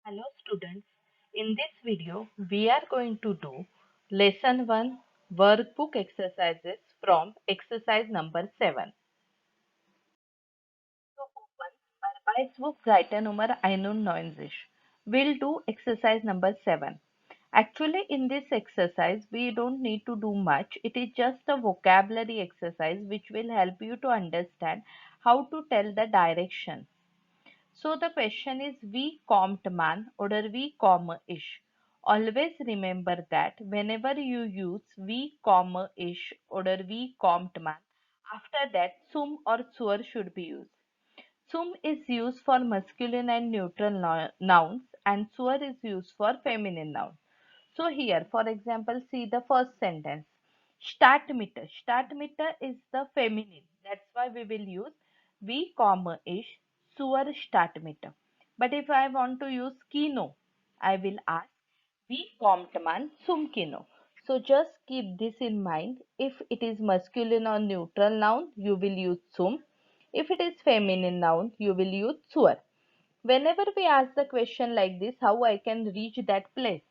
Hello students, in this video we are going to do lesson 1 workbook exercises from exercise number 7. So open Arbeitsbuch Seite Nummer 91. We'll do exercise number 7. Actually in this exercise we don't need to do much. It is just a vocabulary exercise which will help you to understand how to tell the direction. So the question is wie kommt man oder wie komme ich? Always remember that whenever you use wie komme ich oder wie kommt man, after that zum or zur should be used. Zum is used for masculine and neutral nouns and zur is used for feminine nouns. So here, for example, see the first sentence. Stadtmitte. Stadtmitte is the feminine. That's why we will use wie komme ich zur Stadtmitte. But if I want to use Kino, I will ask wie kommt man zum Kino. So just keep this in mind. If it is masculine or neutral noun, you will use zum. If it is feminine noun, you will use zur. Whenever we ask the question like this, how I can reach that place,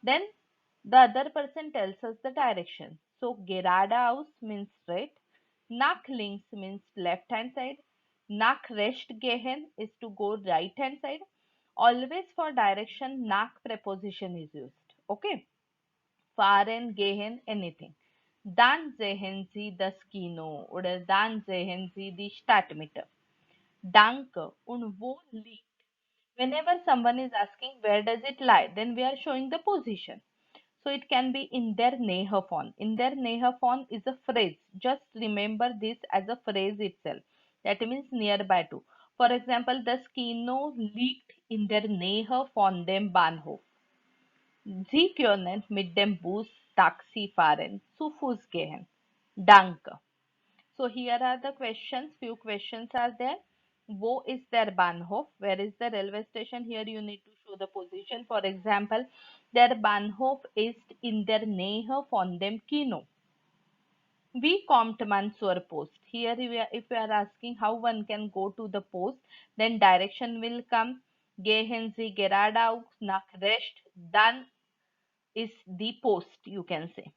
then the other person tells us the direction. So geradeaus means straight, nach links means left hand side, nach rechts gehen is to go right hand side. Always for direction, nach preposition is used. Okay, fahren, gehen, anything. Dann sehen Sie das Kino oder dann sehen Sie die Stadtmitte. Danke und wo liegt? Whenever someone is asking where does it lie, then we are showing the position. So it can be in der Nähe von. In der Nähe von is a phrase. Just remember this as a phrase itself. That means nearby to. For example, das Kino liegt in der Nähe von dem Bahnhof. Sie können mit dem Bus, Taxi fahren, zu Fuß gehen. Danke. So here are the questions. Few questions are there. Wo is der Bahnhof? Where is the railway station? Here you need to show the position. For example, der Bahnhof ist in der Nähe von dem Kino. Wie kommt man zur Post? Here, if we are asking how one can go to the post, then direction will come. Gehen Sie geradeaus nach rechts, dann ist die Post, you can say.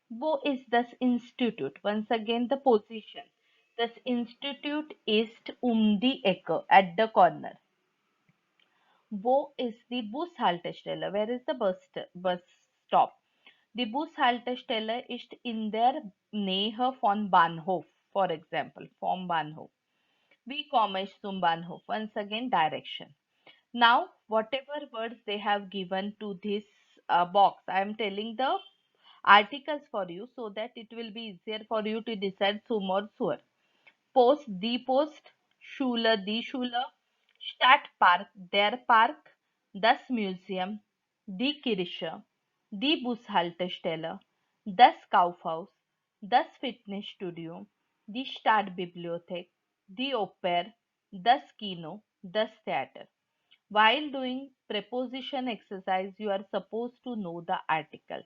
Wo ist das Institut? Once again, the position. Das Institut ist die Ecke, at the corner. Wo ist die Bushaltestelle? Where is the bus stop? Die Bushaltestelle ist in der Nähe von Bahnhof, for example, vom Bahnhof. Wie komme ich zum Bahnhof? Once again, direction. Now, whatever words they have given to this box, I am telling the articles for you so that it will be easier for you to decide zum or zur. Post, die Post, Schule, die Schule, Stadtpark, der Park, das Museum, die Kirche, die Bushaltestelle, das Kaufhaus, das Fitnessstudio, die Stadtbibliothek, die Oper, das Kino, das Theater. While doing preposition exercise, you are supposed to know the articles.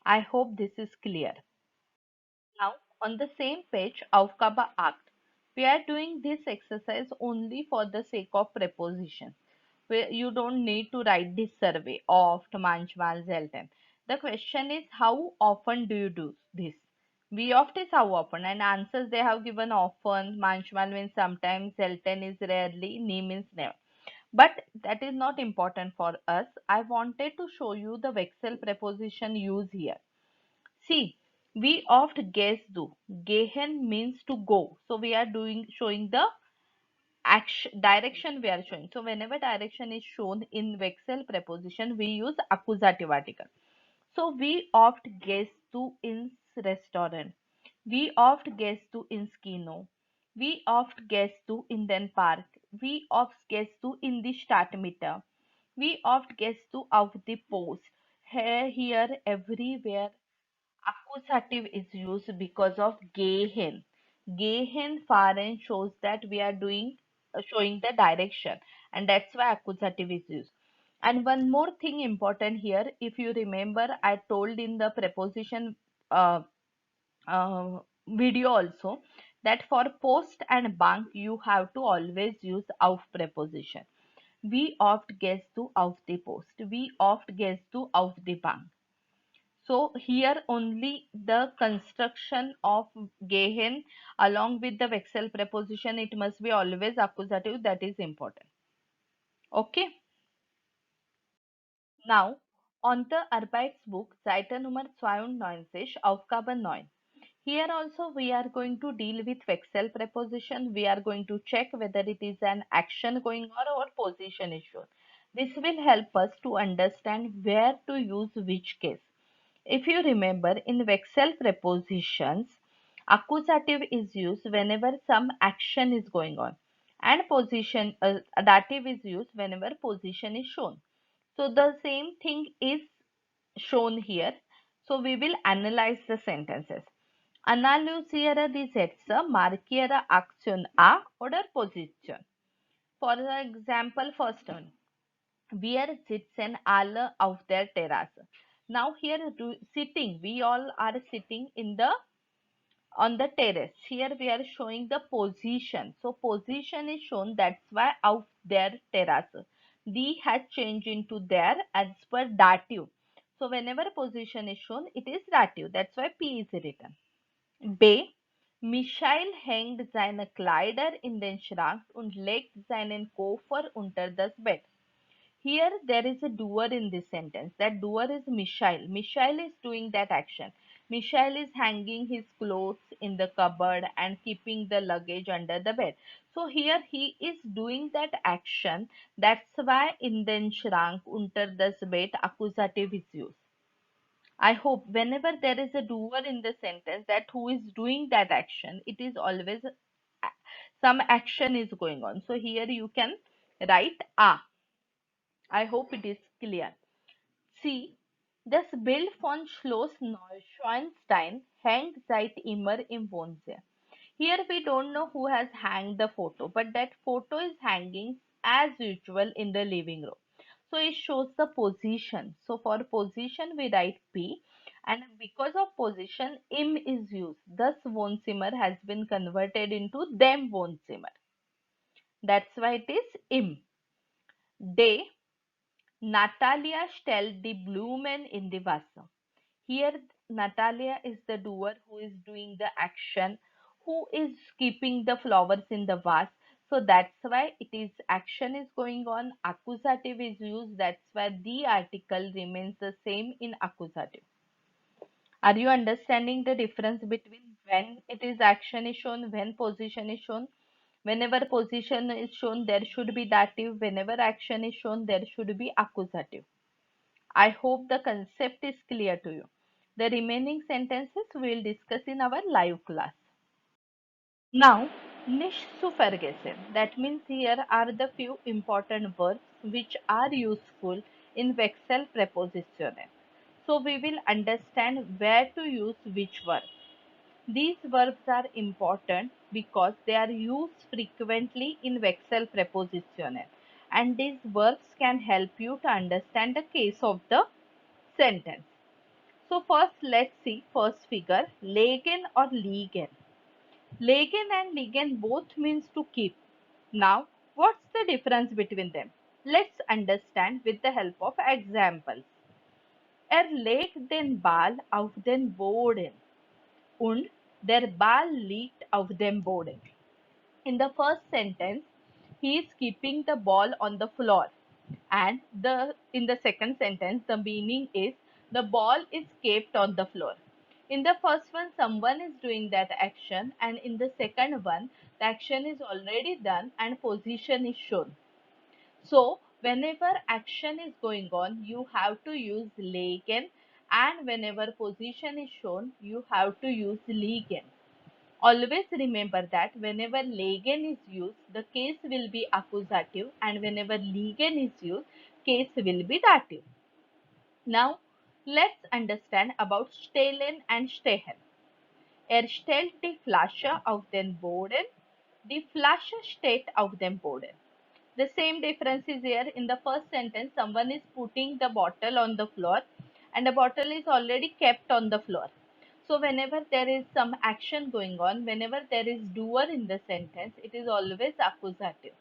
I hope this is clear. Now, on the same page, Aufgabe 8, we are doing this exercise only for the sake of preposition. Where you don't need to write this survey oft, manchmal, selten. The question is how often do you do this? Wie oft is how often, and answers they have given often, manchmal means sometimes, selten is rarely, nie means never. But that is not important for us. I wanted to show you the Wechsel preposition used here. See, we oft guess do. Gehen means to go. So we are doing showing the action direction we are showing. So whenever direction is shown in Wechsel preposition, we use accusative article. So we oft guess to in restaurant. We oft guess to in kino. We oft guess to in den park. We oft guess to in the Stadtmitte. We oft guess to of the post. Here, everywhere accusative is used because of gehen. Gehen fahren shows that we are doing showing the direction, and that's why accusative is used. And one more thing important here, if you remember, I told in the preposition uh, video also that for post and bank you have to always use auf preposition. Wie oft gehst du auf die Post? Wie oft gehst du auf die Bank? So here only the construction of gehen along with the Wechsel preposition, it must be always accusative, that is important. Okay. Now, on the Arbeitsbuch, Seite Nummer 92, Aufgabe 9. Here also we are going to deal with Wechsel preposition. We are going to check whether it is an action going on or position is shown. This will help us to understand where to use which case. If you remember, in Wechsel prepositions, accusative is used whenever some action is going on, and position dative is used whenever position is shown. So the same thing is shown here. So we will analyze the sentences. Analysera die Sätze, markiere Aktion A oder Position. For example, first one. Wir sitzen alle auf der Terrasse. Now here sitting, we all are sitting in the on the terrace. Here we are showing the position. So position is shown, that's why auf der Terrasse. D has changed into there as per dative. So whenever position is shown, it is dative. That's why P is written. B. Michael hängt seine Kleider in den Schrank und legt seinen Koffer unter das Bett. Here there is a doer in this sentence. That doer is Mishail. Mishail is doing that action. Mishail is hanging his clothes in the cupboard and keeping the luggage under the bed. So here he is doing that action. That's why in den Schrank unter das Bett accusative is used. I hope whenever there is a doer in the sentence, that who is doing that action, it is always some action is going on. So here you can write a. I hope it is clear. See, das Bild von Schloss Neuschwanstein hängt seit immer im Wohnzimmer. Here we don't know who has hanged the photo, but that photo is hanging as usual in the living room. So it shows the position. So for position we write P, and because of position im is used. Thus Wohnzimmer has been converted into them Wohnzimmer. That's why it is im. They Natalia stellt die Blumen in die Wasser. Here, Natalia is the doer who is doing the action, who is keeping the flowers in the vase. So that's why it is action is going on. Accusative is used. That's why the article remains the same in accusative. Are you understanding the difference between when it is action is shown, when position is shown? Whenever position is shown, there should be dative. Whenever action is shown, there should be accusative. I hope the concept is clear to you. The remaining sentences we will discuss in our live class. Now, nicht zu vergessen. That means here are the few important verbs which are useful in Wechsel prepositionen. So we will understand where to use which verb. These verbs are important because they are used frequently in Wechsel prepositionen, and these verbs can help you to understand the case of the sentence. So first let's see first figure, legen or liegen. Legen and liegen both means to keep. Now what's the difference between them? Let's understand with the help of examples. Legt den Ball auf den Boden und der Ball liegt auf dem Boden. In the first sentence, he is keeping the ball on the floor, and the in the second sentence the meaning is the ball is kept on the floor. In the first one, someone is doing that action, and in the second one, the action is already done and position is shown. So whenever action is going on, you have to use legen, and whenever position is shown, you have to use liegen. Always remember that whenever legen is used, the case will be accusative, and whenever liegen is used, case will be dative. Now, let's understand about stehlen and stehen. Stellt die Flasche auf den Boden. Die Flasche steht auf dem Boden. The same difference is here. In the first sentence, someone is putting the bottle on the floor, and the bottle is already kept on the floor. So whenever there is some action going on, whenever there is doer in the sentence, it is always accusative.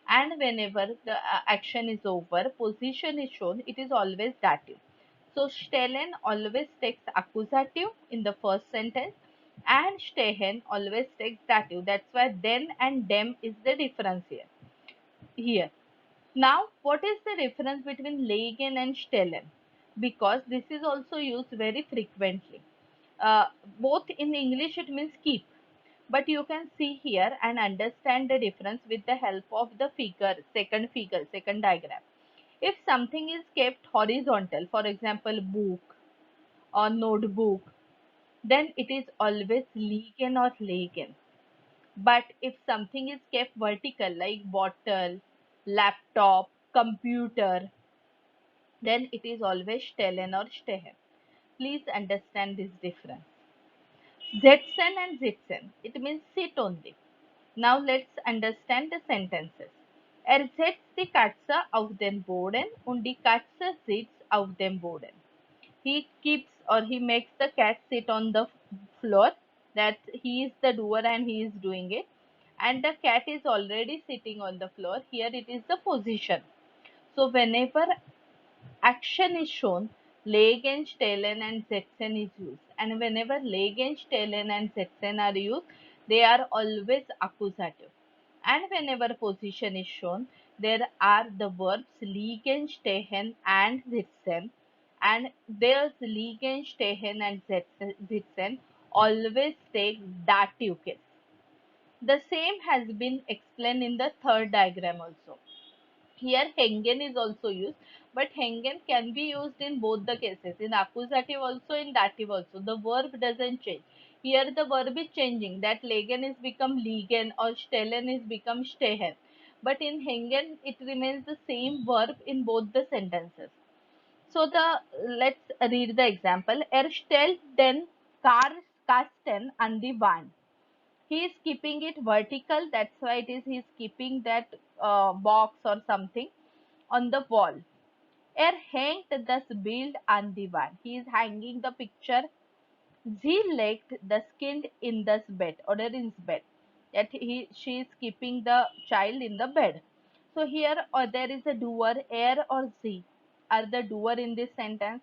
And whenever the action is over, position is shown, it is always dative. So stellen always takes accusative in the first sentence and stehen always takes dative. That's why then and them is the difference here. Now, what is the difference between legen and stellen? Because this is also used very frequently. Uh, Both in English it means keep, but you can see here and understand the difference with the help of the figure, second diagram. If something is kept horizontal, for example, book or notebook, then it is always liegen or legen. But if something is kept vertical, like bottle, laptop, computer, then it is always stellen or stehen. Please understand this difference. Sitzen and sitzen, it means sit only. Now let's understand the sentences. Setzt die Katze auf den Boden und die Katze sitzt auf dem Boden. He keeps or he makes the cat sit on the floor. That he is the doer and he is doing it. And the cat is already sitting on the floor. Here it is the position. So whenever action is shown, Legen, Stellen and Setzen is used. And whenever Legen, Stellen and Setzen are used, they are always accusative. And whenever position is shown, there are the verbs liegen, stehen and sitzen. And there's liegen, stehen and sitzen always take dative case. The same has been explained in the third diagram also. Here hängen is also used, but hängen can be used in both the cases, in accusative also, in dative also. The verb doesn't change. Here the verb is changing, that legen is become liegen or stellen is become stehen. But in hängen it remains the same verb in both the sentences. So the let's read the example. Er stellt den Kasten an die Wand. He is keeping it vertical, that's why it is he is keeping that box or something on the wall. Er hängt das Bild an die Wand. He is hanging the picture. Sie legt das Kind in das Bett oder ins Bett. That she is keeping the child in the bed. So here there is a doer, er or sie are the doer in this sentence.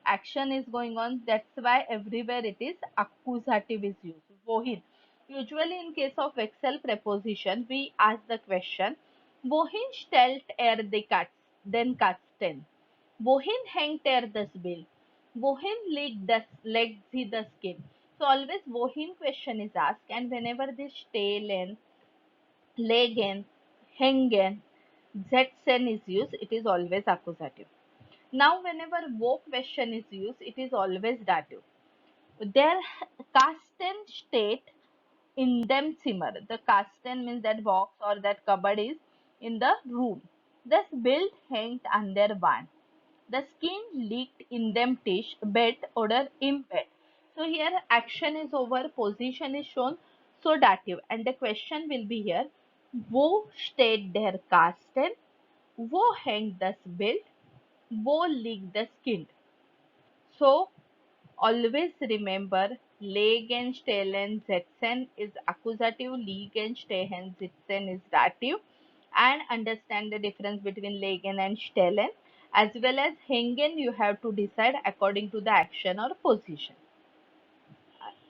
Action is going on. That's why everywhere it is accusative is used. Wohin. Usually in case of Excel preposition, we ask the question, wohin stellt er den Kasten? Wohin hängt er das Bild? Wohin legt sie das Kind? So always wohin question is asked, and whenever this stehlen, legen, hängen, setzen is used, it is always accusative. Now whenever wo question is used, it is always dative. Der Kasten steht in dem Zimmer. The Kasten means that box or that cupboard is in the room. Das Bild hängt an der Wand. The skin leaked in them bed oder im bed. So here action is over, position is shown, so dative, and the question will be here, wo steht der Kasten, wo hängt das Bild, wo liegt das Kind. So always remember legen, stellen, setzen is accusative, liegen, stehen, sitzen is dative, and understand the difference between legen and stellen, as well as hängen you have to decide according to the action or position.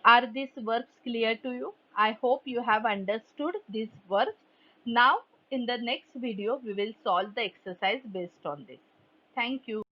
Are these works clear to you? I hope you have understood these works. Now in the next video we will solve the exercise based on this. Thank you.